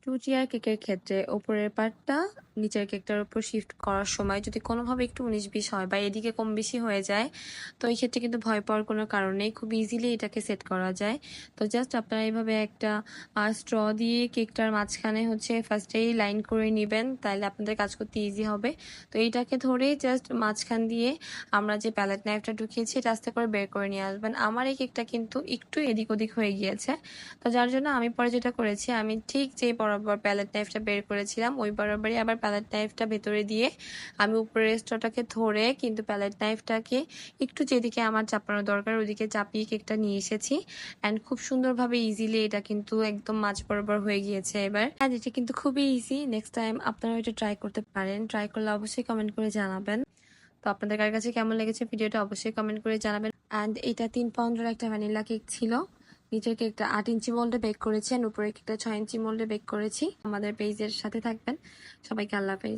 2 টিয়ার কেকের ক্ষেত্রে উপরের পার্টটা নিচের কেকটার উপর শিফট করার সময় যদি কোনোভাবে একটু 19-20 হয় বা এদিকে কম বেশি হয়ে যায়, তো এই ক্ষেত্রে কিন্তু ভয় পাওয়ার কোনো কারণ নেই। খুব ইজিলি এটাকে সেট করা যায়। তো জাস্ট আপনারা এইভাবে একটা স্ট্র দিয়ে কেকটার মাঝখানে হচ্ছে ফার্স্টেই লাইন করে নিবেন, তাহলে আপনাদের কাজ করতে ইজি হবে। তো এইটাকে ধরেই জাস্ট মাঝখান দিয়ে আমরা যে প্যালেট নাইফটা ঢুকিয়েছি এটা আস্তে করে বের করে নিয়ে আসবেন। আমার এই কেকটা কিন্তু একটু এদিক ওদিক হয়ে গিয়েছে, তো যার জন্য আমি পরে যেটা করেছি, আমি ঠিক যেই বরাবর প্যালেট নাইফটা বের করেছিলাম ওই বরাবরই আবার প্যালেট নাইফটা ভেতরে দিয়ে আমি উপরের স্ট্রটাকে ধরে কিন্তু প্যালেট নাইফটাকে একটু যেদিকে আমার চাপানো দরকার ওইদিকে চাপিয়ে কেকটা নিয়ে এসেছি। অ্যান্ড খুব সুন্দরভাবে ইজিলি এটা কিন্তু একদম মাঝ বরাবর হয়ে গিয়েছে এবার। অ্যান্ড এটা কিন্তু খুবই ইজি। নেক্সট টাইম আপনারা এটা ট্রাই করতে পারেন। ট্রাই করলে অবশ্যই কমেন্ট করে জানাবেন। তো আপনাদের কাছে কেমন লেগেছে ভিডিওটা অবশ্যই কমেন্ট করে জানাবেন। অ্যান্ড এটা 3 পাউন্ডের একটা ভ্যানিলা কেক ছিল। নিচের কেকটা 8 ইঞ্চি মোল্ডে বেক করেছি আর উপরের কেকটা 6 ইঞ্চি মোল্ডে বেক করেছি। আমাদের পেজের সাথে থাকবেন। সবাইকে আল্লাহ হাফেজ।